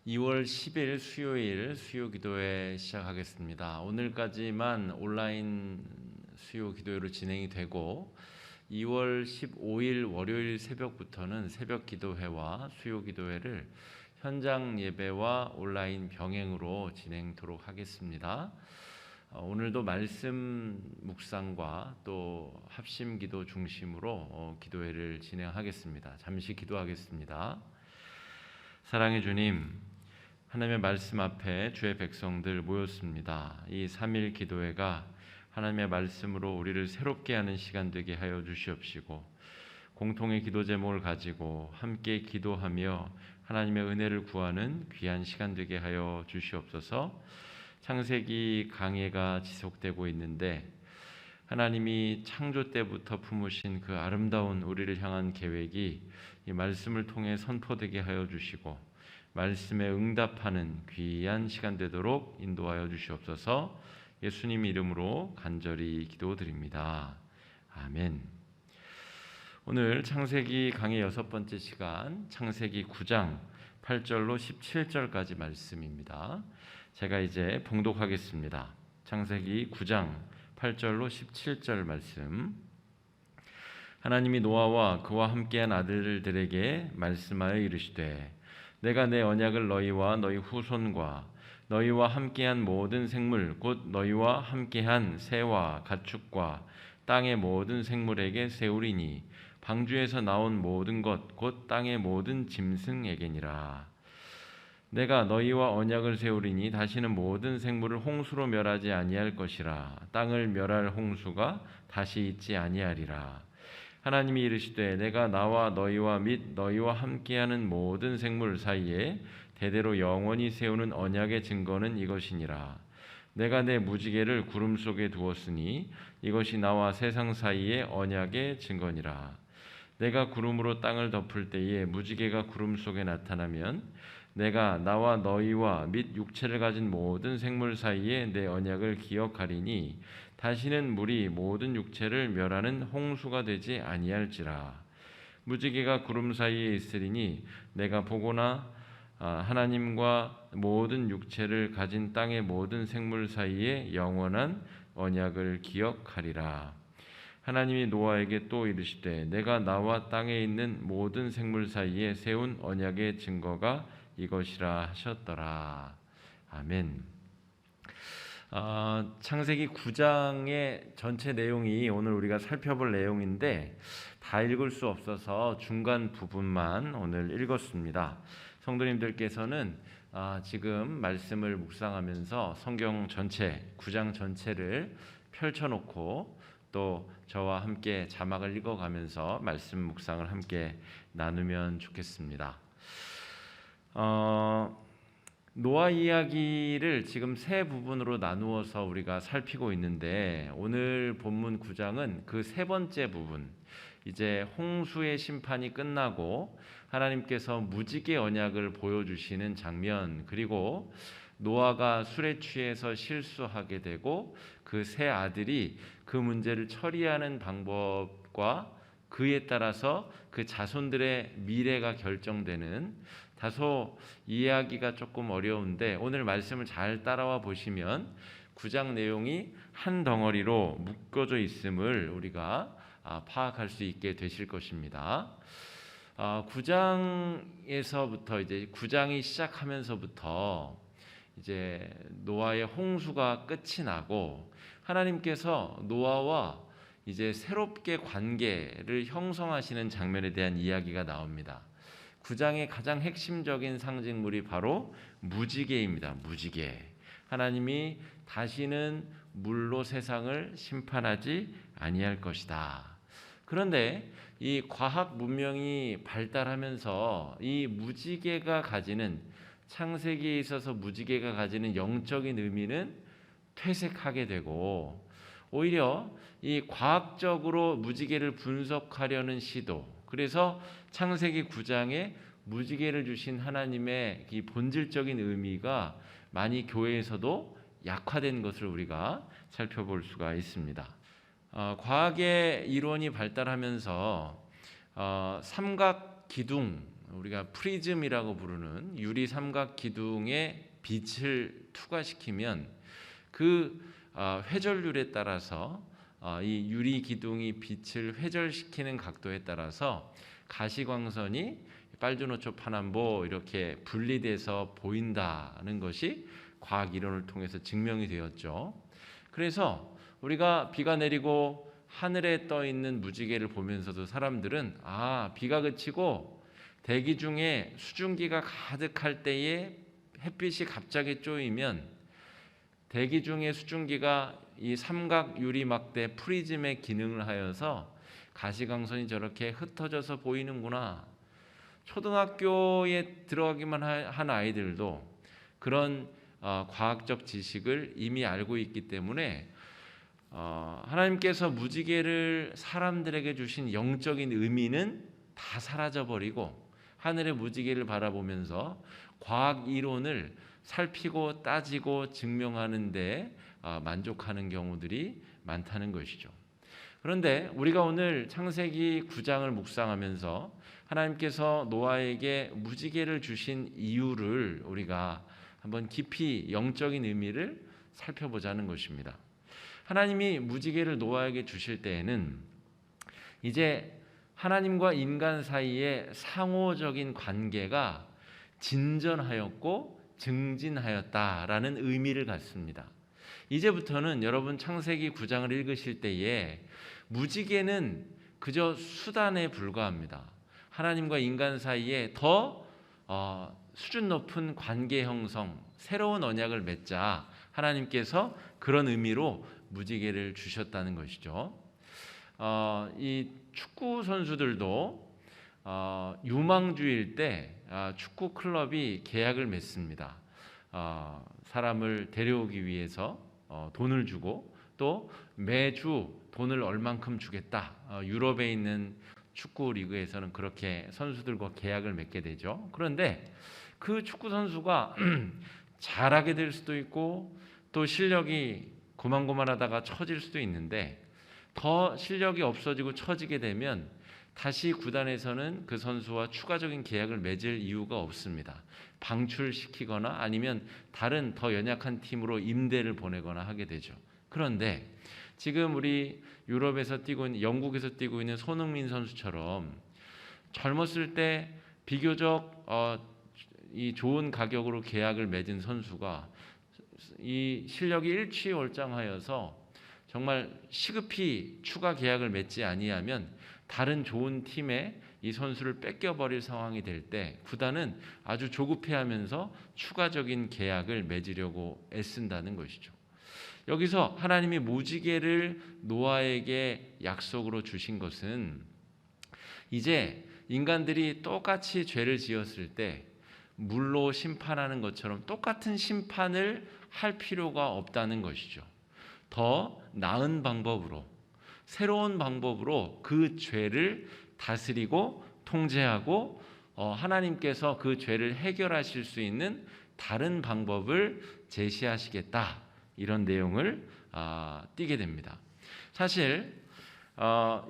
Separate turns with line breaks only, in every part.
2월 10일 수요일 수요 기도회 시작하겠습니다. 오늘까지만 온라인 수요 기도회로 진행이 되고 2월 15일 월요일 새벽부터는 새벽 기도회와 수요 기도회를 현장 예배와 온라인 병행으로 진행토록 하겠습니다. 오늘도 말씀 묵상과 또 합심 기도 중심으로 기도회를 진행하겠습니다. 잠시 기도하겠습니다. 사랑의 주님, 하나님의 말씀 앞에 주의 백성들 모였습니다. 이 3일 기도회가 하나님의 말씀으로 우리를 새롭게 하는 시간 되게 하여 주시옵시고, 공통의 기도 제목을 가지고 함께 기도하며 하나님의 은혜를 구하는 귀한 시간 되게 하여 주시옵소서. 창세기 강해가 지속되고 있는데 하나님이 창조 때부터 품으신 그 아름다운 우리를 향한 계획이 이 말씀을 통해 선포되게 하여 주시고, 말씀에 응답하는 귀한 시간 되도록 인도하여 주시옵소서. 예수님 이름으로 간절히 기도드립니다. 아멘. 오늘 창세기 강의 6번째 시간, 창세기 9장 8절로 17절까지 말씀입니다. 제가 이제 봉독하겠습니다. 창세기 9장 8절로 17절 말씀. 하나님이 노아와 그와 함께한 아들들에게 말씀하여 이르시되, 내가 내 언약을 너희와 너희 후손과 너희와 함께한 모든 생물 곧 너희와 함께한 새와 가축과 땅의 모든 생물에게 세우리니 방주에서 나온 모든 것 곧 땅의 모든 짐승에게니라. 내가 너희와 언약을 세우리니 다시는 모든 생물을 홍수로 멸하지 아니할 것이라. 땅을 멸할 홍수가 다시 있지 아니하리라. 하나님이 이르시되, 내가 나와 너희와 및 너희와 함께하는 모든 생물 사이에 대대로 영원히 세우는 언약의 증거는 이것이니라. 내가 내 무지개를 구름 속에 두었으니 이것이 나와 세상 사이의 언약의 증거니라. 내가 구름으로 땅을 덮을 때에 무지개가 구름 속에 나타나면 내가 나와 너희와 및 육체를 가진 모든 생물 사이에 내 언약을 기억하리니 다시는 물이 모든 육체를 멸하는 홍수가 되지 아니할지라. 무지개가 구름 사이에 있으리니 내가 보거나 하나님과 모든 육체를 가진 땅의 모든 생물 사이에 영원한 언약을 기억하리라. 하나님이 노아에게 또 이르시되, 내가 나와 땅에 있는 모든 생물 사이에 세운 언약의 증거가 이것이라 하셨더라. 아멘. 창세기 9장의 전체 내용이 오늘 우리가 살펴볼 내용인데 다 읽을 수 없어서 중간 부분만 오늘 읽었습니다. 성도님들께서는 지금 말씀을 묵상하면서 성경 전체 9장 전체를 펼쳐놓고 또 저와 함께 자막을 읽어가면서 말씀 묵상을 함께 나누면 좋겠습니다. 노아 이야기를 지금 세 부분으로 나누어서 우리가 살피고 있는데 오늘 본문 9장은 그 세 번째 부분, 이제 홍수의 심판이 끝나고 하나님께서 무지개 언약을 보여주시는 장면, 그리고 노아가 술에 취해서 실수하게 되고 그 세 아들이 그 문제를 처리하는 방법과 그에 따라서 그 자손들의 미래가 결정되는, 다소 이해하기가 조금 어려운데 오늘 말씀을 잘 따라와 보시면 9장 내용이 한 덩어리로 묶어져 있음을 우리가 파악할 수 있게 되실 것입니다. 9장에서부터 이제 9장이 시작하면서부터 이제 노아의 홍수가 끝이 나고 하나님께서 노아와 이제 새롭게 관계를 형성하시는 장면에 대한 이야기가 나옵니다. 9장의 가장 핵심적인 상징물이 바로 무지개입니다. 무지개. 하나님이 다시는 물로 세상을 심판하지 아니할 것이다. 그런데 이 과학 문명이 발달하면서 이 무지개가 가지는, 창세기에 있어서 무지개가 가지는 영적인 의미는 퇴색하게 되고, 오히려 이 과학적으로 무지개를 분석하려는 시도, 그래서 창세기 9장에 무지개를 주신 하나님의 이 본질적인 의미가 많이 교회에서도 약화된 것을 우리가 살펴볼 수가 있습니다. 과학의 이론이 발달하면서 삼각 기둥, 우리가 프리즘이라고 부르는 유리 삼각 기둥에 빛을 투과시키면 그 회전율에 따라서 이 유리 기둥이 빛을 회절시키는 각도에 따라서 가시광선이 빨주노초 파남보 이렇게 분리돼서 보인다는 것이 과학 이론을 통해서 증명이 되었죠. 그래서 우리가 비가 내리고 하늘에 떠 있는 무지개를 보면서도 사람들은 비가 그치고 대기 중에 수증기가 가득할 때에 햇빛이 갑자기 쪼이면 대기 중에 수증기가 이 삼각 유리 막대 프리즘의 기능을 하여서 가시광선이 저렇게 흩어져서 보이는구나. 초등학교에 들어가기만 한 아이들도 그런 과학적 지식을 이미 알고 있기 때문에 하나님께서 무지개를 사람들에게 주신 영적인 의미는 다 사라져버리고 하늘의 무지개를 바라보면서 과학 이론을 살피고 따지고 증명하는 데 만족하는 경우들이 많다는 것이죠. 그런데 우리가 오늘 창세기 9장을 묵상하면서 하나님께서 노아에게 무지개를 주신 이유를 우리가 한번 깊이 영적인 의미를 살펴보자는 것입니다. 하나님이 무지개를 노아에게 주실 때에는 이제 하나님과 인간 사이의 상호적인 관계가 진전하였고 증진하였다라는 의미를 갖습니다. 이제부터는 여러분 창세기 9장을 읽으실 때에 무지개는 그저 수단에 불과합니다. 하나님과 인간 사이에 더 수준 높은 관계 형성, 새로운 언약을 맺자 하나님께서 그런 의미로 무지개를 주셨다는 것이죠. 이 축구 선수들도 유망주일 때 축구 클럽이 계약을 맺습니다. 사람을 데려오기 위해서 돈을 주고 또 매주 돈을 얼만큼 주겠다. 유럽에 있는 축구 리그에서는 그렇게 선수들과 계약을 맺게 되죠. 그런데 그 축구 선수가 잘하게 될 수도 있고 또 실력이 고만고만하다가 처질 수도 있는데 더 실력이 없어지고 처지게 되면 다시 구단에서는 그 선수와 추가적인 계약을 맺을 이유가 없습니다. 방출시키거나 아니면 다른 더 연약한 팀으로 임대를 보내거나 하게 되죠. 그런데 지금 우리 유럽에서 뛰고 있는, 영국에서 뛰고 있는 손흥민 선수처럼 젊었을 때 비교적 이 좋은 가격으로 계약을 맺은 선수가 이 실력이 일취월장하여서 정말 시급히 추가 계약을 맺지 아니하면 다른 좋은 팀에 이 선수를 뺏겨버릴 상황이 될 때 구단은 아주 조급해하면서 추가적인 계약을 맺으려고 애쓴다는 것이죠. 여기서 하나님이 무지개를 노아에게 약속으로 주신 것은 이제 인간들이 똑같이 죄를 지었을 때 물로 심판하는 것처럼 똑같은 심판을 할 필요가 없다는 것이죠. 더 나은 방법으로, 새로운 방법으로 그 죄를 다스리고 통제하고 하나님께서 그 죄를 해결하실 수 있는 다른 방법을 제시하시겠다. 이런 내용을 띠게 됩니다. 사실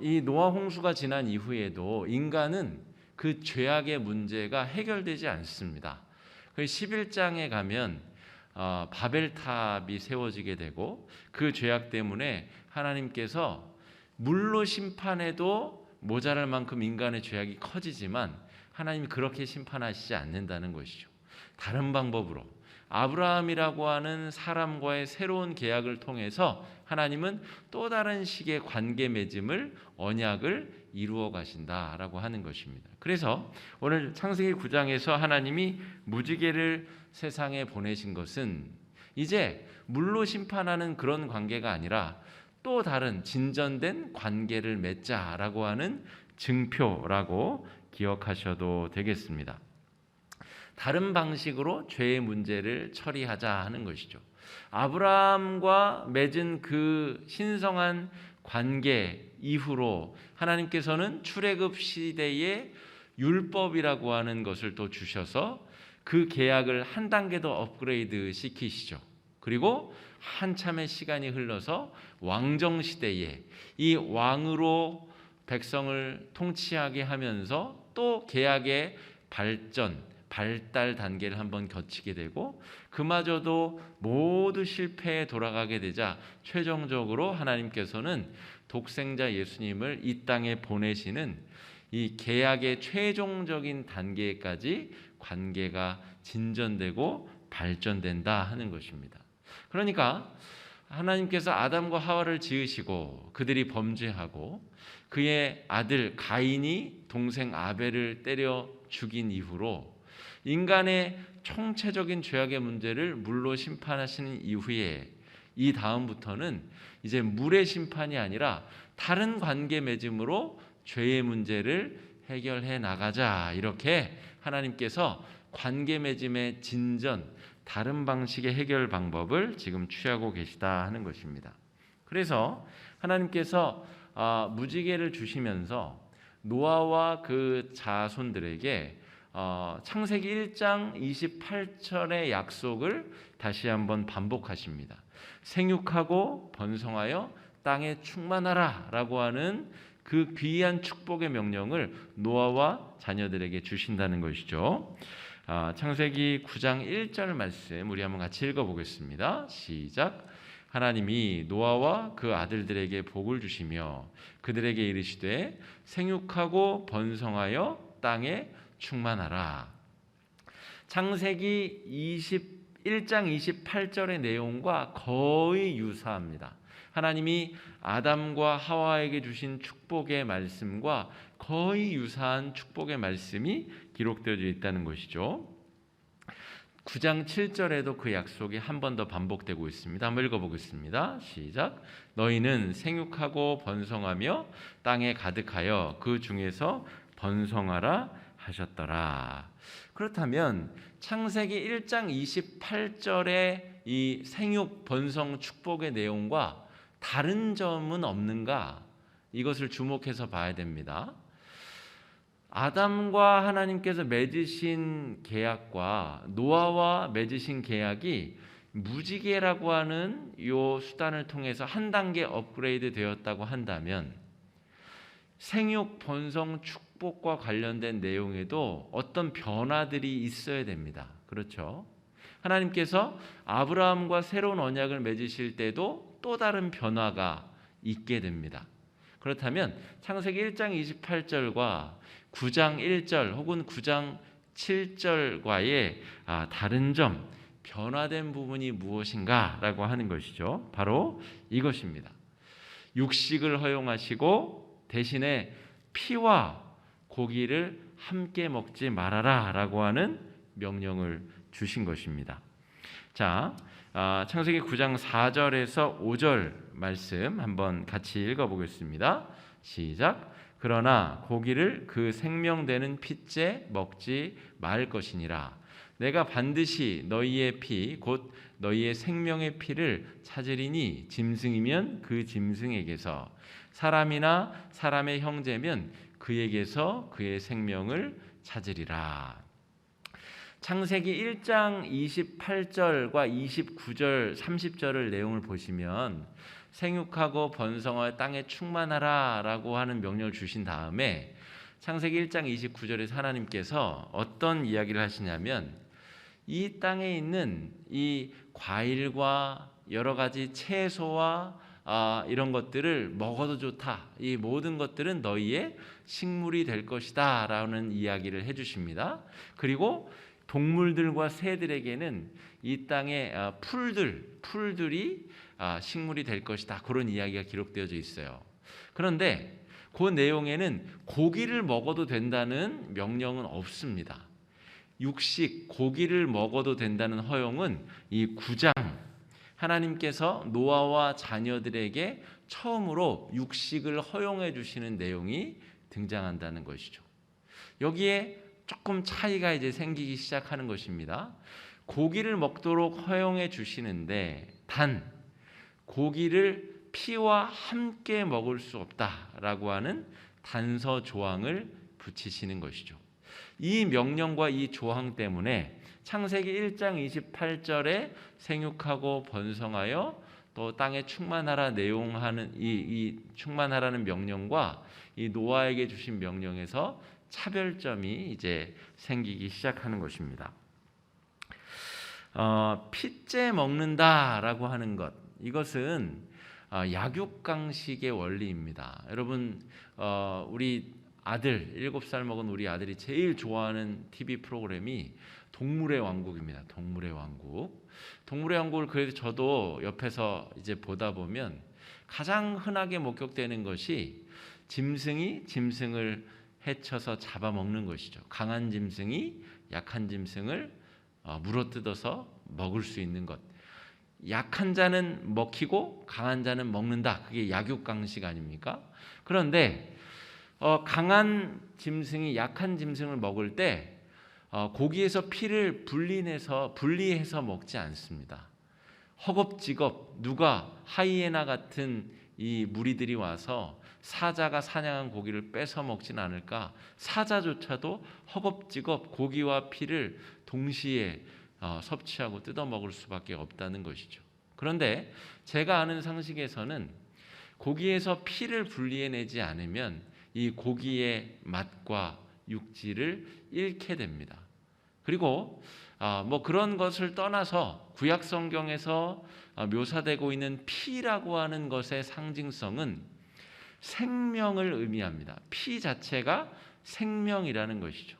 이 노아 홍수가 지난 이후에도 인간은 그 죄악의 문제가 해결되지 않습니다. 11장에 가면 바벨탑이 세워지게 되고 그 죄악 때문에 하나님께서 물로 심판해도 모자랄 만큼 인간의 죄악이 커지지만 하나님이 그렇게 심판하시지 않는다는 것이죠. 다른 방법으로 아브라함이라고 하는 사람과의 새로운 계약을 통해서 하나님은 또 다른 식의 관계 맺음을 언약을 이루어 가신다라고 하는 것입니다. 그래서 오늘 창세기 9장에서 하나님이 무지개를 세상에 보내신 것은 이제 물로 심판하는 그런 관계가 아니라 또 다른 진전된 관계를 맺자라고 하는 증표라고 기억하셔도 되겠습니다. 다른 방식으로 죄의 문제를 처리하자 하는 것이죠. 아브라함과 맺은 그 신성한 관계 이후로 하나님께서는 출애굽 시대의 율법이라고 하는 것을 또 주셔서 그 계약을 한 단계 더 업그레이드 시키시죠. 그리고 한참의 시간이 흘러서 왕정 시대에 이 왕으로 백성을 통치하게 하면서 또 계약의 발달 단계를 한번 거치게 되고 그마저도 모두 실패에 돌아가게 되자 최종적으로 하나님께서는 독생자 예수님을 이 땅에 보내시는 이 계약의 최종적인 단계까지 관계가 진전되고 발전된다 하는 것입니다. 그러니까 하나님께서 아담과 하와를 지으시고 그들이 범죄하고 그의 아들 가인이 동생 아벨을 때려 죽인 이후로 인간의 총체적인 죄악의 문제를 물로 심판하시는 이후에 이 다음부터는 이제 물의 심판이 아니라 다른 관계 맺음으로 죄의 문제를 해결해 나가자, 이렇게 하나님께서 관계 맺음의 진전, 다른 방식의 해결 방법을 지금 취하고 계시다 하는 것입니다. 그래서 하나님께서 무지개를 주시면서 노아와 그 자손들에게 창세기 1장 28절의 약속을 다시 한번 반복하십니다. 생육하고 번성하여 땅에 충만하라 라고 하는 그 귀한 축복의 명령을 노아와 자녀들에게 주신다는 것이죠. 창세기 9장 1절 말씀 우리 한번 같이 읽어보겠습니다. 시작. 하나님이 노아와 그 아들들에게 복을 주시며 그들에게 이르시되 생육하고 번성하여 땅에 충만하라. 창세기 21장 28절의 내용과 거의 유사합니다. 하나님이 아담과 하와에게 주신 축복의 말씀과 거의 유사한 축복의 말씀이 기록되어 있다는 것이죠. 9장 7절에도 그 약속이 한 번 더 반복되고 있습니다. 한번 읽어보겠습니다. 시작. 너희는 생육하고 번성하며 땅에 가득하여 그 중에서 번성하라 하셨더라. 그렇다면 창세기 1장 28절의 이 생육 번성 축복의 내용과 다른 점은 없는가? 이것을 주목해서 봐야 됩니다. 아담과 하나님께서 맺으신 계약과 노아와 맺으신 계약이 무지개라고 하는 이 수단을 통해서 한 단계 업그레이드 되었다고 한다면 생육 번성 축복과 관련된 내용에도 어떤 변화들이 있어야 됩니다. 그렇죠? 하나님께서 아브라함과 새로운 언약을 맺으실 때도 또 다른 변화가 있게 됩니다. 그렇다면 창세기 1장 28절과 9장 1절 혹은 9장 7절과의 다른 점, 변화된 부분이 무엇인가라고 하는 것이죠. 바로 이것입니다. 육식을 허용하시고 대신에 피와 고기를 함께 먹지 말아라 라고 하는 명령을 주신 것입니다. 자, 창세기 9장 4절에서 5절 말씀 한번 같이 읽어보겠습니다. 시작. 그러나 고기를 그 생명되는 핏째 먹지 말 것이니라. 내가 반드시 너희의 피 곧 너희의 생명의 피를 찾으리니 짐승이면 그 짐승에게서 사람이나 사람의 형제면 그에게서 그의 생명을 찾으리라. 창세기 1장 28절과 29절 30절을 내용을 보시면 생육하고 번성하여 땅에 충만하라 라고 하는 명령을 주신 다음에 창세기 1장 29절에서 하나님께서 어떤 이야기를 하시냐면 이 땅에 있는 이 과일과 여러 가지 채소와 이런 것들을 먹어도 좋다. 이 모든 것들은 너희의 식물이 될 것이다 라는 이야기를 해주십니다. 그리고 동물들과 새들에게는 이 땅의 풀들이 식물이 될 것이다. 그런 이야기가 기록되어져 있어요. 그런데 그 내용에는 고기를 먹어도 된다는 명령은 없습니다. 육식, 고기를 먹어도 된다는 허용은 이 9장 하나님께서 노아와 자녀들에게 처음으로 육식을 허용해 주시는 내용이 등장한다는 것이죠. 여기에 조금 차이가 이제 생기기 시작하는 것입니다. 고기를 먹도록 허용해 주시는데 단 고기를 피와 함께 먹을 수 없다라고 하는 단서 조항을 붙이시는 것이죠. 이 명령과 이 조항 때문에 창세기 1장 28절에 생육하고 번성하여 또 땅에 충만하라 내용하는 이 충만하라는 명령과 이 노아에게 주신 명령에서 차별점이 이제 생기기 시작하는 것입니다. 피째 먹는다라고 하는 것, 이것은 약육강식의 원리입니다. 여러분, 우리 아들 7살 먹은 우리 아들이 제일 좋아하는 TV 프로그램이 동물의 왕국입니다. 동물의 왕국. 동물의 왕국을 그래도 저도 옆에서 이제 보다 보면 가장 흔하게 목격되는 것이 짐승이 짐승을 해쳐서 잡아먹는 것이죠. 강한 짐승이 약한 짐승을 물어뜯어서 먹을 수 있는 것. 약한 자는 먹히고 강한 자는 먹는다. 그게 약육강식 아닙니까? 그런데 강한 짐승이 약한 짐승을 먹을 때 고기에서 피를 분리해서 먹지 않습니다. 허겁지겁 누가 하이에나 같은 이 무리들이 와서 사자가 사냥한 고기를 뺏어 먹진 않을까? 사자조차도 허겁지겁 고기와 피를 동시에 섭취하고 뜯어 먹을 수밖에 없다는 것이죠. 그런데 제가 아는 상식에서는 고기에서 피를 분리해내지 않으면 이 고기의 맛과 육질을 잃게 됩니다. 그리고 뭐 그런 것을 떠나서 구약 성경에서 묘사되고 있는 피라고 하는 것의 상징성은 생명을 의미합니다. 피 자체가 생명이라는 것이죠.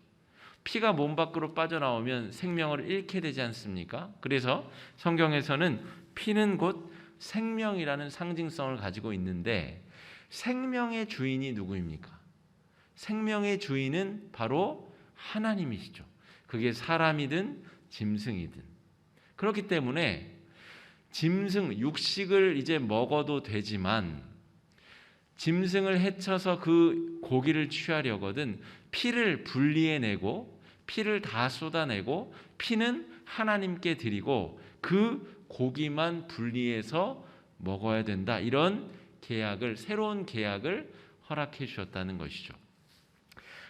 피가 몸 밖으로 빠져나오면 생명을 잃게 되지 않습니까? 그래서 성경에서는 피는 곧 생명이라는 상징성을 가지고 있는데 생명의 주인이 누구입니까? 생명의 주인은 바로 하나님이시죠. 그게 사람이든 짐승이든. 그렇기 때문에 짐승, 육식을 이제 먹어도 되지만 짐승을 해쳐서 그 고기를 취하려거든 피를 분리해내고 피를 다 쏟아내고 피는 하나님께 드리고 그 고기만 분리해서 먹어야 된다. 이런 새로운 계약을 허락해 주셨다는 것이죠.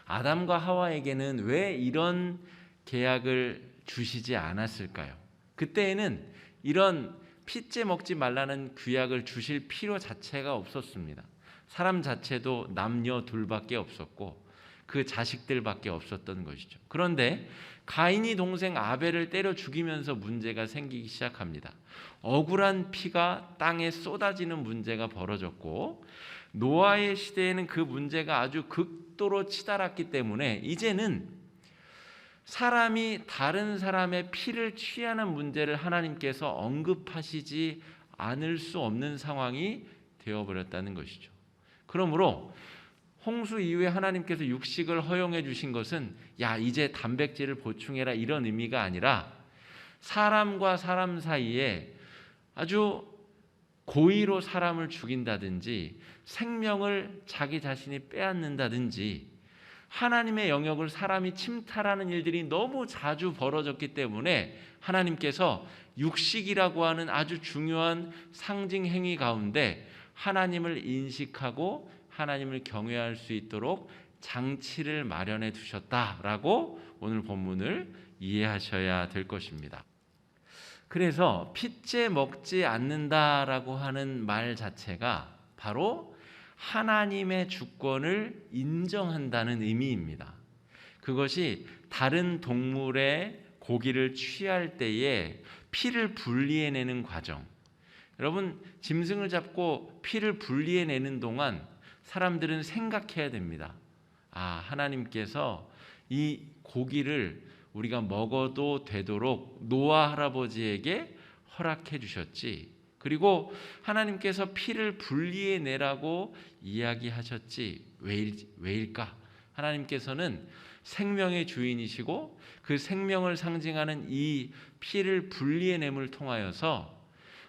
아담과 하와에게는 왜 이런 계약을 주시지 않았을까요? 그때에는 이런 피째 먹지 말라는 규약을 주실 필요 자체가 없었습니다. 사람 자체도 남녀 둘밖에 없었고 그 자식들밖에 없었던 것이죠. 그런데 가인이 동생 아벨을 때려 죽이면서 문제가 생기기 시작합니다. 억울한 피가 땅에 쏟아지는 문제가 벌어졌고 노아의 시대에는 그 문제가 아주 극도로 치달았기 때문에 이제는 사람이 다른 사람의 피를 취하는 문제를 하나님께서 언급하시지 않을 수 없는 상황이 되어버렸다는 것이죠. 그러므로 홍수 이후에 하나님께서 육식을 허용해 주신 것은 이제 단백질을 보충해라 이런 의미가 아니라 사람과 사람 사이에 아주 고의로 사람을 죽인다든지 생명을 자기 자신이 빼앗는다든지 하나님의 영역을 사람이 침탈하는 일들이 너무 자주 벌어졌기 때문에 하나님께서 육식이라고 하는 아주 중요한 상징 행위 가운데 하나님을 인식하고 하나님을 경외할 수 있도록 장치를 마련해 두셨다라고 오늘 본문을 이해하셔야 될 것입니다. 그래서 피째 먹지 않는다라고 하는 말 자체가 바로 하나님의 주권을 인정한다는 의미입니다. 그것이 다른 동물의 고기를 취할 때에 피를 분리해내는 과정. 여러분, 짐승을 잡고 피를 분리해내는 동안 사람들은 생각해야 됩니다. 하나님께서 이 고기를 우리가 먹어도 되도록 노아 할아버지에게 허락해 주셨지. 그리고 하나님께서 피를 분리해내라고 이야기하셨지. 왜일까? 하나님께서는 생명의 주인이시고 그 생명을 상징하는 이 피를 분리해냄을 통하여서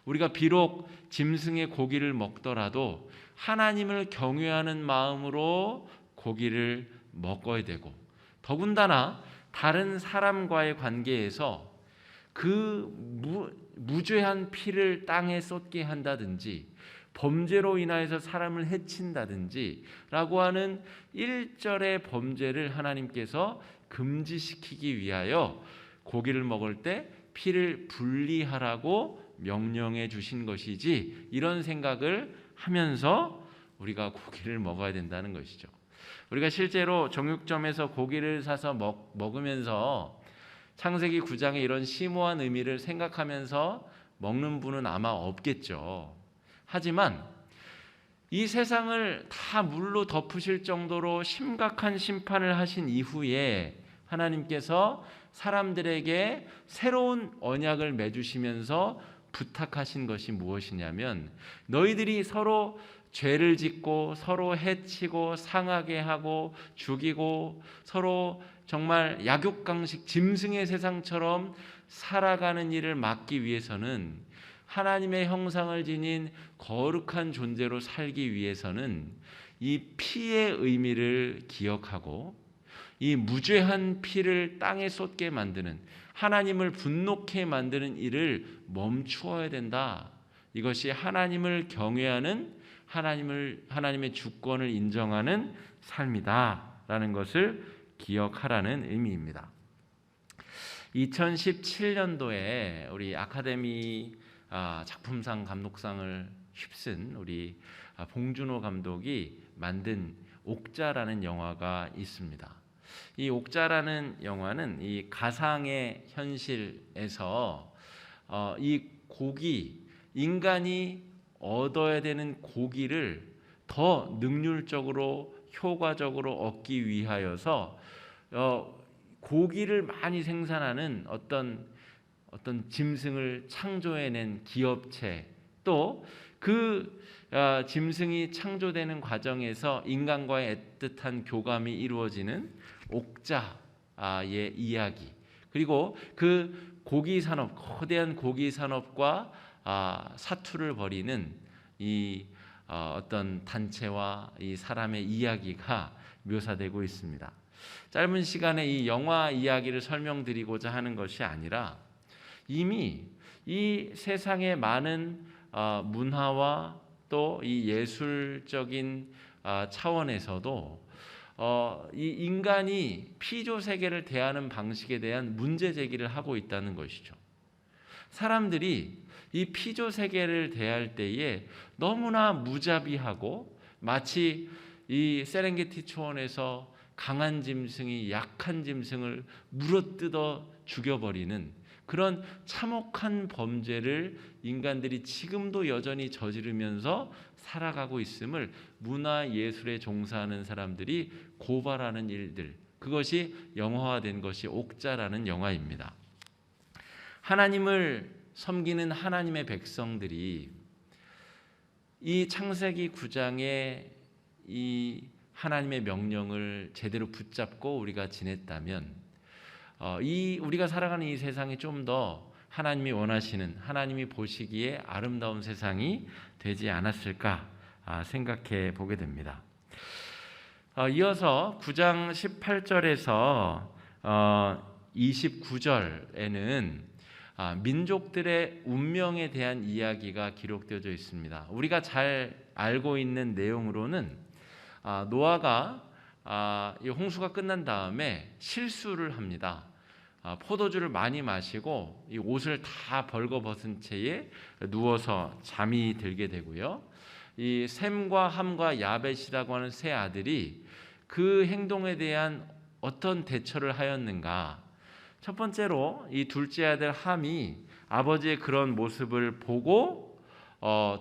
우리가 비록 짐승의 고기를 먹더라도 하나님을 경외하는 마음으로 고기를 먹어야 되고 더군다나 다른 사람과의 관계에서 그 무죄한 피를 땅에 쏟게 한다든지 범죄로 인하여서 사람을 해친다든지 라고 하는 일절의 범죄를 하나님께서 금지시키기 위하여 고기를 먹을 때 피를 분리하라고 명령해 주신 것이지 이런 생각을 하면서 우리가 고기를 먹어야 된다는 것이죠. 우리가 실제로 정육점에서 고기를 사서 먹으면서 창세기 9장의 이런 심오한 의미를 생각하면서 먹는 분은 아마 없겠죠. 하지만 이 세상을 다 물로 덮으실 정도로 심각한 심판을 하신 이후에 하나님께서 사람들에게 새로운 언약을 맺으시면서 부탁하신 것이 무엇이냐면, 너희들이 서로 죄를 짓고 서로 해치고 상하게 하고 죽이고 서로 정말 약육강식 짐승의 세상처럼 살아가는 일을 막기 위해서는, 하나님의 형상을 지닌 거룩한 존재로 살기 위해서는 이 피의 의미를 기억하고 이 무죄한 피를 땅에 쏟게 만드는, 하나님을 분노케 만드는 일을 멈추어야 된다. 이것이 하나님을 경외하는, 하나님의 주권을 인정하는 삶이다라는 것을 기억하라는 의미입니다. 2017년도에 우리 아카데미 작품상 감독상을 휩쓴 우리 봉준호 감독이 만든 옥자라는 영화가 있습니다. 이 옥자라는 영화는 이 가상의 현실에서 이 고기, 인간이 얻어야 되는 고기를 더 능률적으로 효과적으로 얻기 위하여서 고기를 많이 생산하는 어떤 짐승을 창조해낸 기업체, 또 그 짐승이 창조되는 과정에서 인간과의 애틋한 교감이 이루어지는 옥자의 이야기, 그리고 그 고기 산업, 거대한 고기 산업과 사투를 벌이는 이 어떤 단체와 이 사람의 이야기가 묘사되고 있습니다. 짧은 시간에 이 영화 이야기를 설명드리고자 하는 것이 아니라, 이미 이 세상의 많은 문화와 또 이 예술적인 차원에서도 이 인간이 피조 세계를 대하는 방식에 대한 문제 제기를 하고 있다는 것이죠. 사람들이 이 피조 세계를 대할 때에 너무나 무자비하고, 마치 이 세렝게티 초원에서 강한 짐승이 약한 짐승을 물어뜯어 죽여버리는 그런 참혹한 범죄를 인간들이 지금도 여전히 저지르면서 살아가고 있음을 문화예술에 종사하는 사람들이 고발하는 일들, 그것이 영화화된 것이 옥자라는 영화입니다. 하나님을 섬기는 하나님의 백성들이 이 창세기 9장의 이 하나님의 명령을 제대로 붙잡고 우리가 지냈다면, 우리가 살아가는 이 세상이 좀 더 하나님이 원하시는, 하나님이 보시기에 아름다운 세상이 되지 않았을까 생각해 보게 됩니다. 이어서 9장 18절에서 29절에는 민족들의 운명에 대한 이야기가 기록되어져 있습니다. 우리가 잘 알고 있는 내용으로는 노아가 이 홍수가 끝난 다음에 실수를 합니다. 포도주를 많이 마시고 이 옷을 다 벌거벗은 채에 누워서 잠이 들게 되고요. 이 셈과 함과 야벳이라고 하는 세 아들이 그 행동에 대한 어떤 대처를 하였는가? 첫 번째로 이 둘째 아들 함이 아버지의 그런 모습을 보고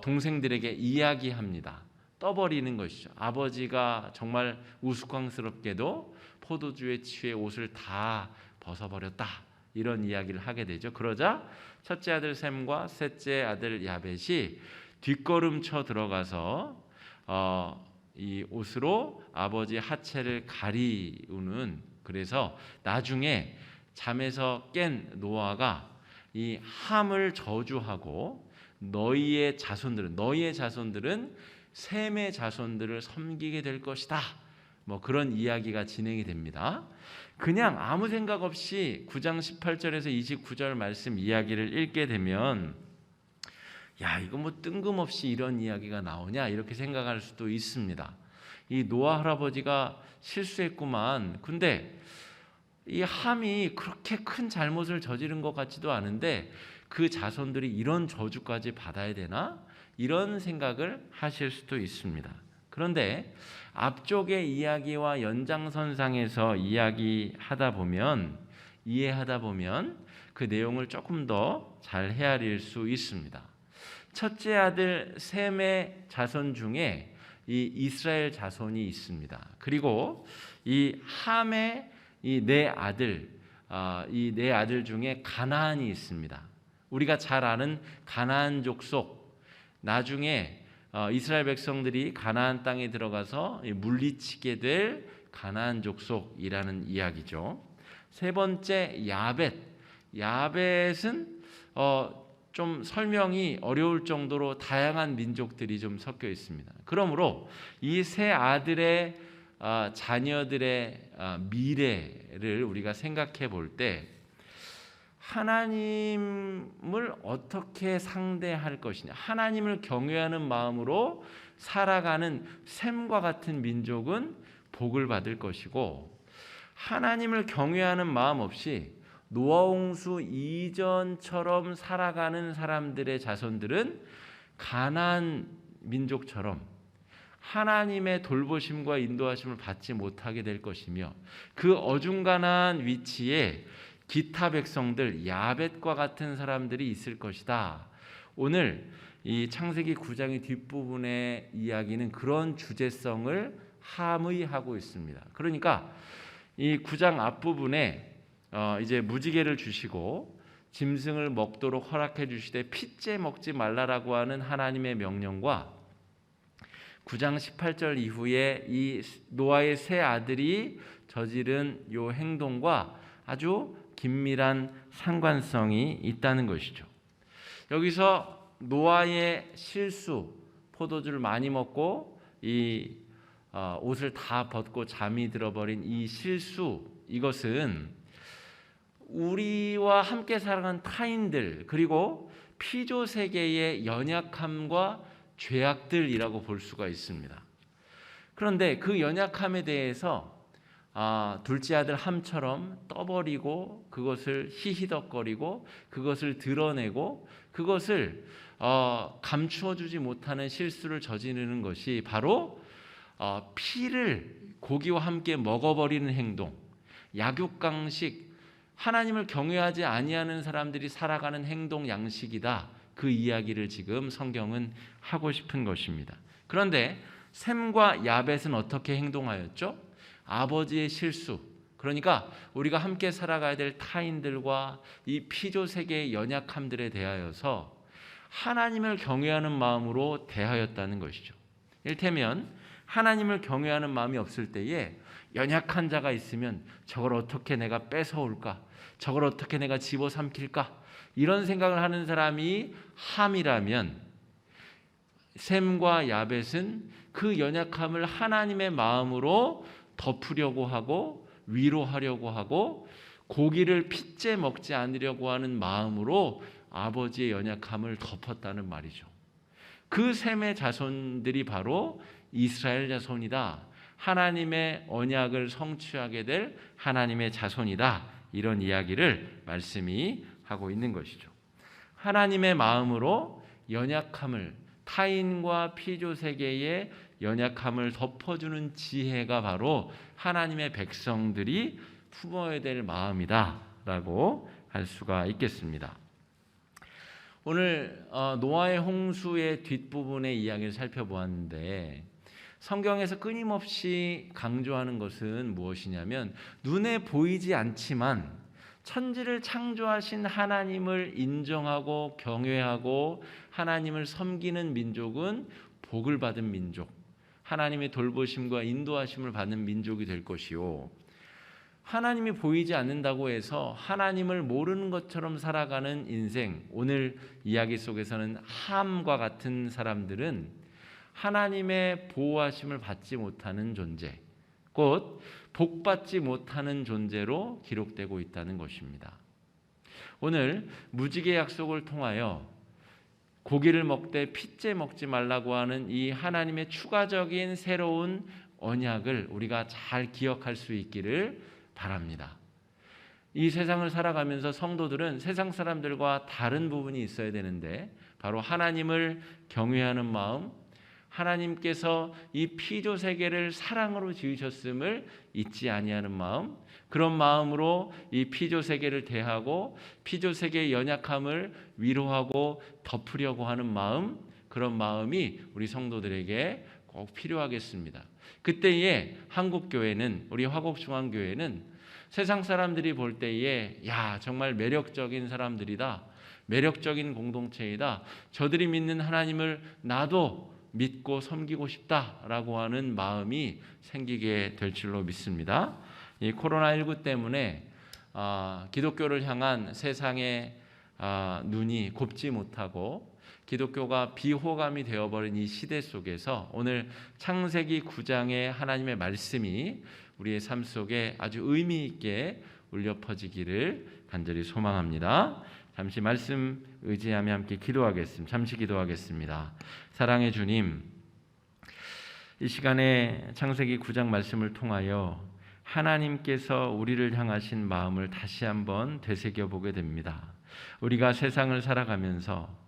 동생들에게 이야기합니다. 떠버리는 것이죠. 아버지가 정말 우스꽝스럽게도 포도주에 취해 옷을 다 벗어버렸다, 이런 이야기를 하게 되죠. 그러자 첫째 아들 셈과 셋째 아들 야벳이 뒷걸음쳐 들어가서 이 옷으로 아버지 하체를 가리우는, 그래서 나중에 잠에서 깬 노아가 이 함을 저주하고 너희의 자손들은 셈의 자손들을 섬기게 될 것이다, 그런 이야기가 진행이 됩니다. 그냥 아무 생각 없이 9장 18절에서 29절 말씀 이야기를 읽게 되면, 야, 이거 뜬금없이 이런 이야기가 나오냐, 이렇게 생각할 수도 있습니다. 이 노아 할아버지가 실수했구만. 근데 이 함이 그렇게 큰 잘못을 저지른 것 같지도 않은데 그 자손들이 이런 저주까지 받아야 되나? 이런 생각을 하실 수도 있습니다. 그런데 앞쪽의 이야기와 연장선상에서 이해하다 보면 그 내용을 조금 더 잘 헤아릴 수 있습니다. 첫째 아들 셈의 자손 중에 이 이스라엘 자손이 있습니다. 그리고 이 함의 이 네 아들 중에 가나안이 있습니다. 우리가 잘 아는 가나안 족속, 나중에 이스라엘 백성들이 가나안 땅에 들어가서 물리치게 될 가나안 족속이라는 이야기죠. 세 번째 야벳은 좀 설명이 어려울 정도로 다양한 민족들이 좀 섞여 있습니다. 그러므로 이 세 아들의 자녀들의 미래를 우리가 생각해 볼 때 하나님을 어떻게 상대할 것이냐, 하나님을 경외하는 마음으로 살아가는 셈과 같은 민족은 복을 받을 것이고, 하나님을 경외하는 마음 없이 노아 홍수 이전처럼 살아가는 사람들의 자손들은 가나안 민족처럼 하나님의 돌보심과 인도하심을 받지 못하게 될 것이며, 그 어중간한 위치에 기타 백성들, 야벳과 같은 사람들이 있을 것이다. 오늘 이 창세기 9장의 뒷부분의 이야기는 그런 주제성을 함의하고 있습니다. 그러니까 이 9장 앞부분에 이제 무지개를 주시고 짐승을 먹도록 허락해 주시되 핏째 먹지 말라라고 하는 하나님의 명령과 9장 18절 이후에 이 노아의 세 아들이 저지른 이 행동과 아주 긴밀한 상관성이 있다는 것이죠. 여기서 노아의 실수, 포도주를 많이 먹고 이 옷을 다 벗고 잠이 들어버린 이 실수, 이것은 우리와 함께 살아가는 타인들, 그리고 피조 세계의 연약함과 죄악들이라고 볼 수가 있습니다. 그런데 그 연약함에 대해서 둘째 아들 함처럼 떠버리고 그것을 히히덕거리고 그것을 드러내고 그것을 감추어 주지 못하는 실수를 저지르는 것이 바로 피를 고기와 함께 먹어버리는 행동, 약육강식, 하나님을 경외하지 아니하는 사람들이 살아가는 행동 양식이다. 그 이야기를 지금 성경은 하고 싶은 것입니다. 그런데 셈과 야벳은 어떻게 행동하였죠? 아버지의 실수, 그러니까 우리가 함께 살아가야 될 타인들과 이 피조 세계의 연약함들에 대하여서 하나님을 경외하는 마음으로 대하였다는 것이죠. 이를테면 하나님을 경외하는 마음이 없을 때에 연약한 자가 있으면 저걸 어떻게 내가 뺏어올까? 저걸 어떻게 내가 집어삼킬까? 이런 생각을 하는 사람이 함이라면, 셈과 야벳은 그 연약함을 하나님의 마음으로 덮으려고 하고 위로하려고 하고 고기를 핏째 먹지 않으려고 하는 마음으로 아버지의 연약함을 덮었다는 말이죠. 그 셈의 자손들이 바로 이스라엘 자손이다. 하나님의 언약을 성취하게 될 하나님의 자손이다. 이런 이야기를 말씀이 하고 있는 것이죠. 하나님의 마음으로 연약함을, 타인과 피조 세계의 연약함을 덮어주는 지혜가 바로 하나님의 백성들이 품어야 될 마음이다라고 할 수가 있겠습니다. 오늘 노아의 홍수의 뒷부분의 이야기를 살펴보았는데, 성경에서 끊임없이 강조하는 것은 무엇이냐면, 눈에 보이지 않지만 천지를 창조하신 하나님을 인정하고 경외하고 하나님을 섬기는 민족은 복을 받은 민족, 하나님의 돌보심과 인도하심을 받는 민족이 될 것이요, 하나님이 보이지 않는다고 해서 하나님을 모르는 것처럼 살아가는 인생, 오늘 이야기 속에서는 함과 같은 사람들은 하나님의 보호하심을 받지 못하는 존재, 곧 복받지 못하는 존재로 기록되고 있다는 것입니다. 오늘 무지개 약속을 통하여 고기를 먹되 핏째 먹지 말라고 하는 이 하나님의 추가적인 새로운 언약을 우리가 잘 기억할 수 있기를 바랍니다. 이 세상을 살아가면서 성도들은 세상 사람들과 다른 부분이 있어야 되는데, 바로 하나님을 경외하는 마음, 하나님께서 이 피조 세계를 사랑으로 지으셨음을 잊지 아니하는 마음, 그런 마음으로 이 피조 세계를 대하고 피조 세계의 연약함을 위로하고 덮으려고 하는 마음, 그런 마음이 우리 성도들에게 꼭 필요하겠습니다. 그때에 한국교회는, 우리 화곡중앙교회는 세상 사람들이 볼 때에 야, 정말 매력적인 사람들이다, 매력적인 공동체이다, 저들이 믿는 하나님을 나도 믿고 섬기고 싶다라고 하는 마음이 생기게 될 줄로 믿습니다. 이 코로나19 때문에 기독교를 향한 세상의 눈이 곱지 못하고 기독교가 비호감이 되어버린 이 시대 속에서 오늘 창세기 9장의 하나님의 말씀이 우리의 삶 속에 아주 의미 있게 울려 퍼지기를 간절히 소망합니다. 잠시 말씀 의지하며 함께 기도하겠습니다. 잠시 기도하겠습니다. 사랑의 주님, 이 시간에 창세기 9장 말씀을 통하여 하나님께서 우리를 향하신 마음을 다시 한번 되새겨보게 됩니다. 우리가 세상을 살아가면서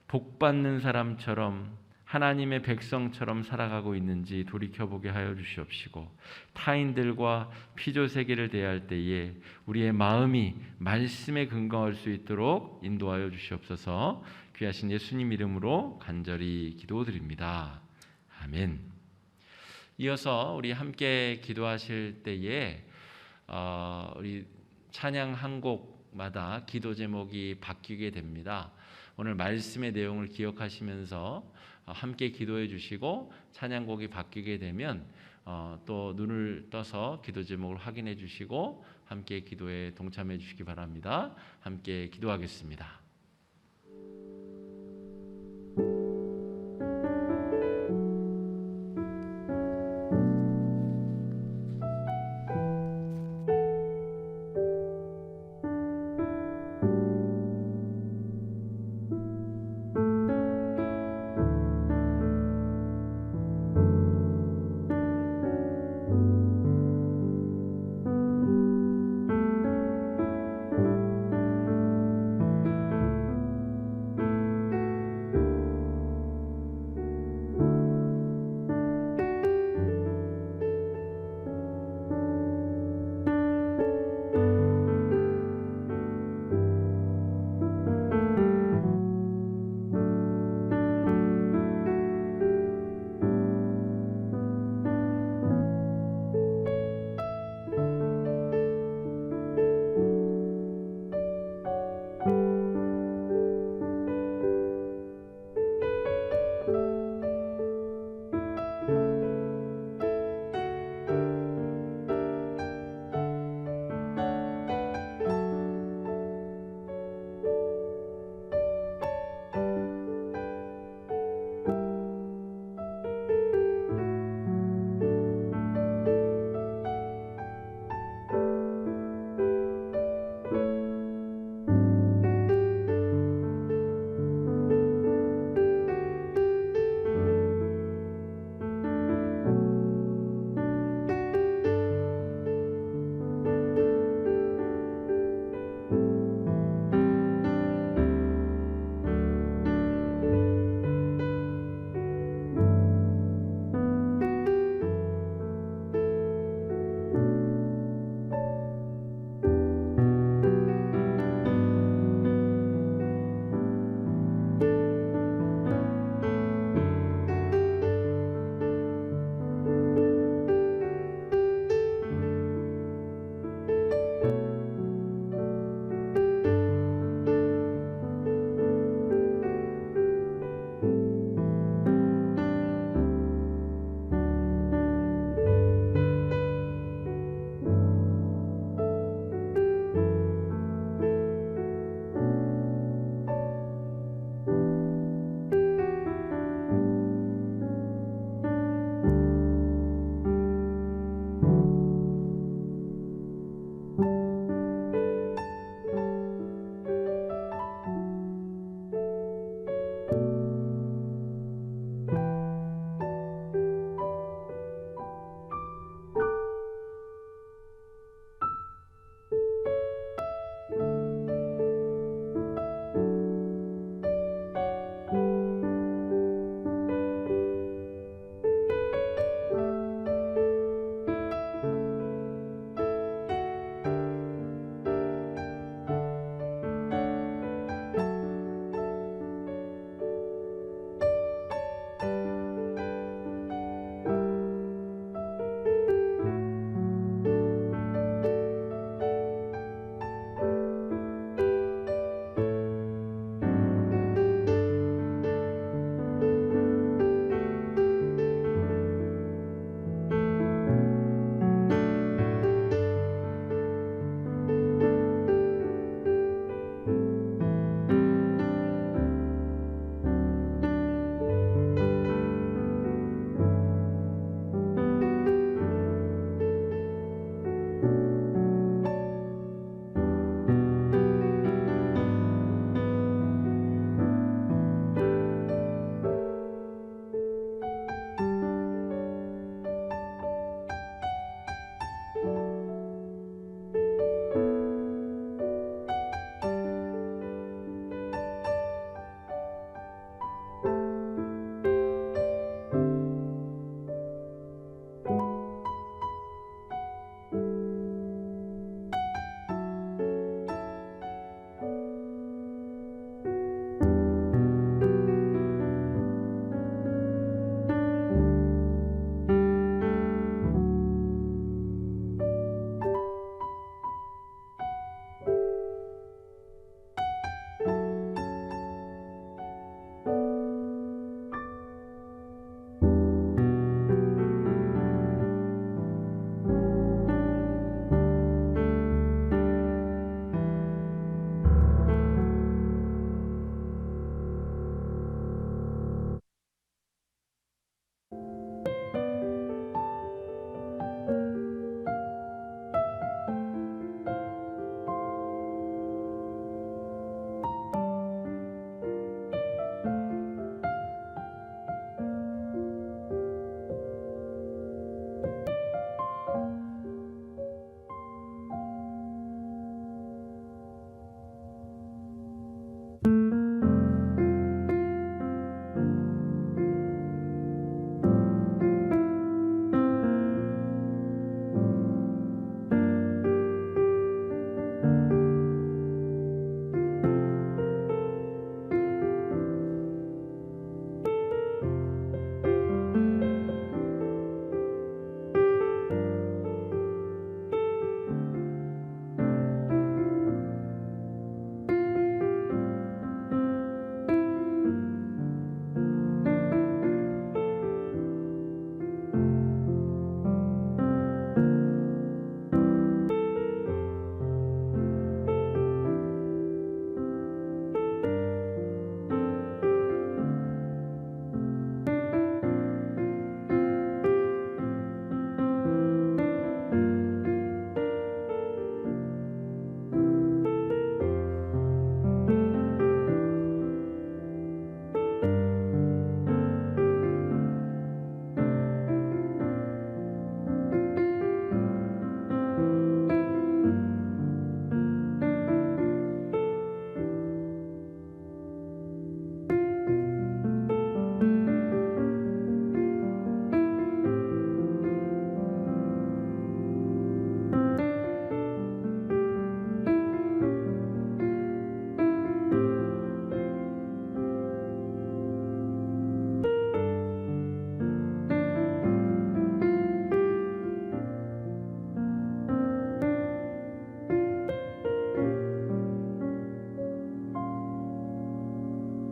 복받는 사람처럼 하나님의 백성처럼 살아가고 있는지 돌이켜보게 하여 주시옵시고, 타인들과 피조세계를 대할 때에 우리의 마음이 말씀에 근거할 수 있도록 인도하여 주시옵소서. 귀하신 예수님 이름으로 간절히 기도드립니다. 아멘. 이어서 우리 함께 기도하실 때에 우리 찬양 한 곡마다 기도 제목이 바뀌게 됩니다. 오늘 말씀의 내용을 기억하시면서 함께 기도해 주시고 찬양곡이 바뀌게 되면 또 눈을 떠서 기도 제목을 확인해 주시고 함께 기도에 동참해 주시기 바랍니다. 함께 기도하겠습니다.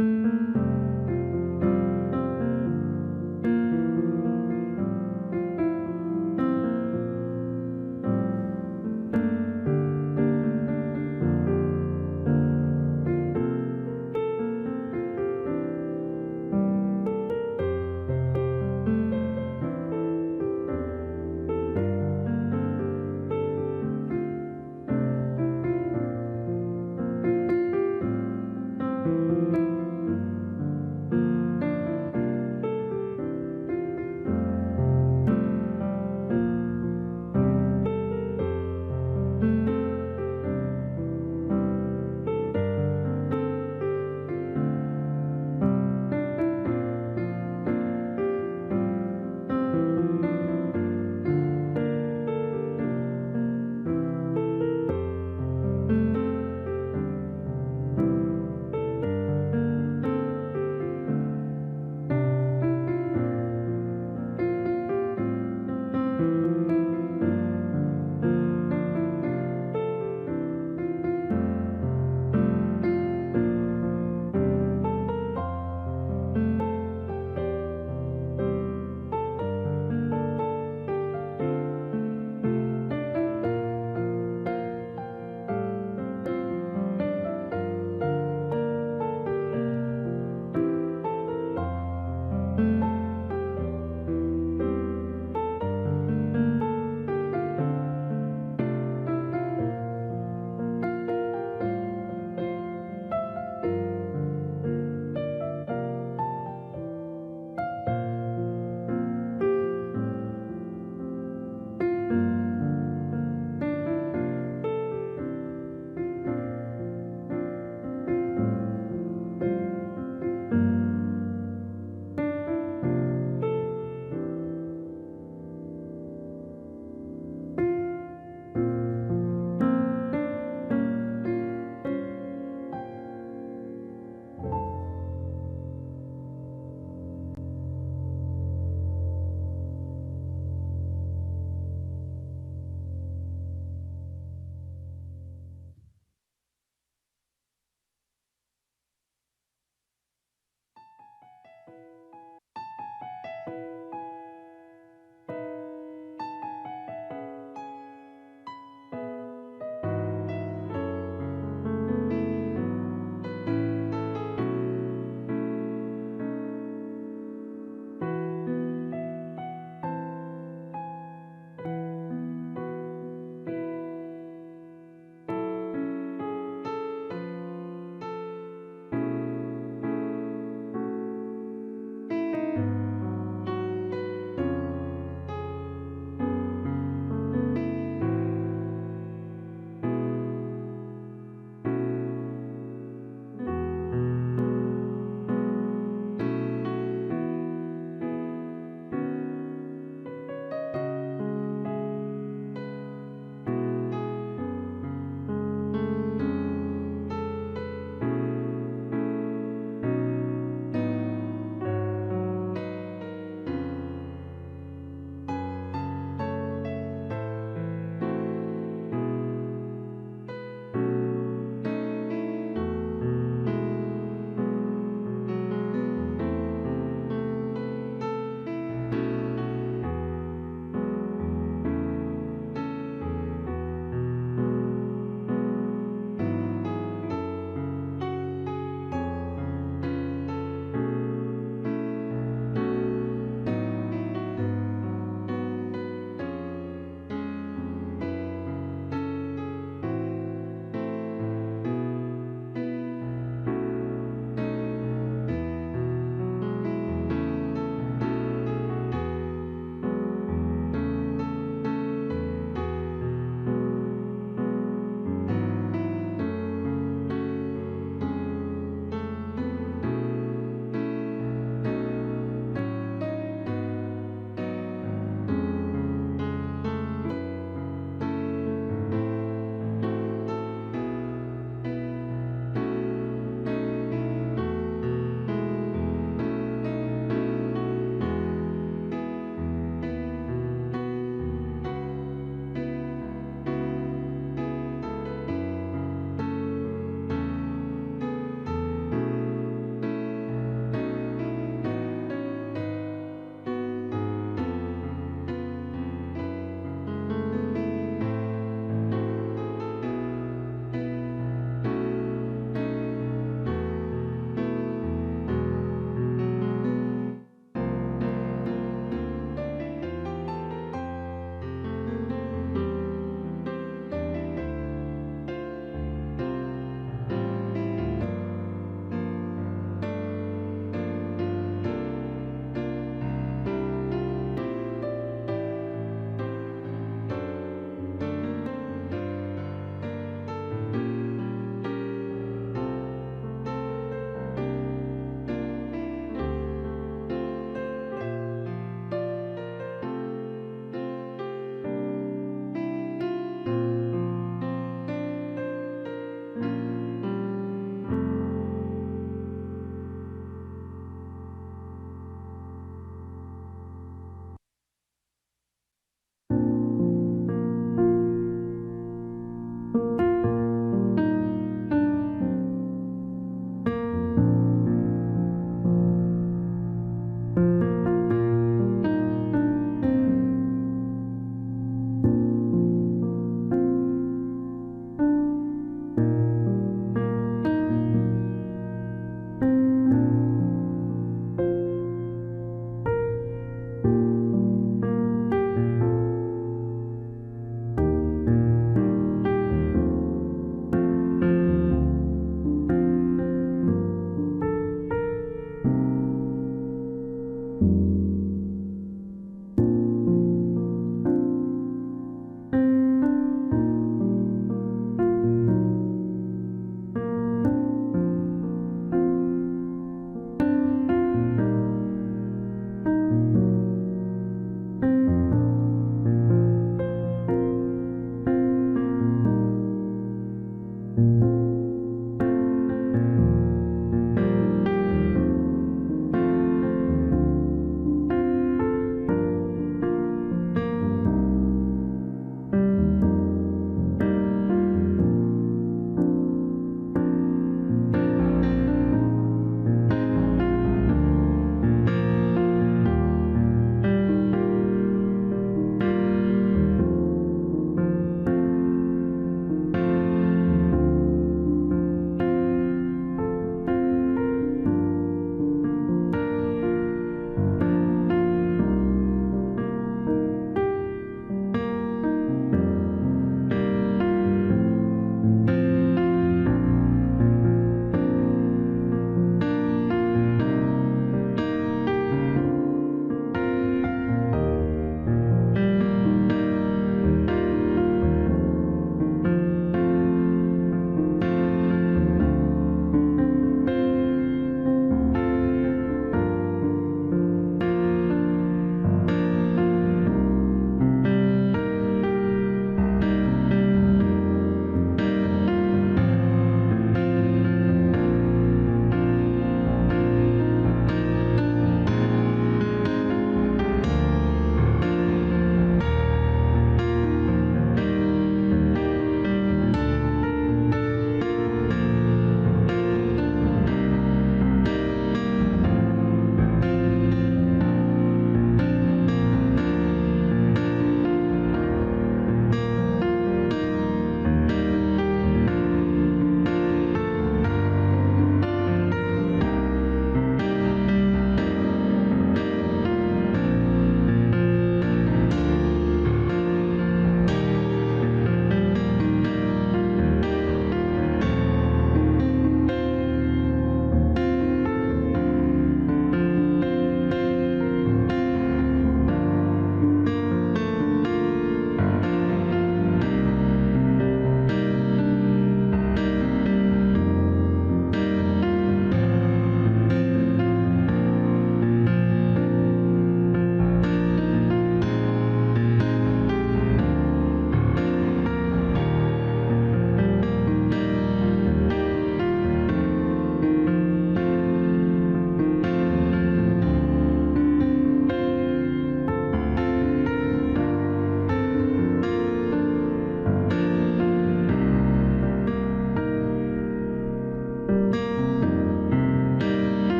주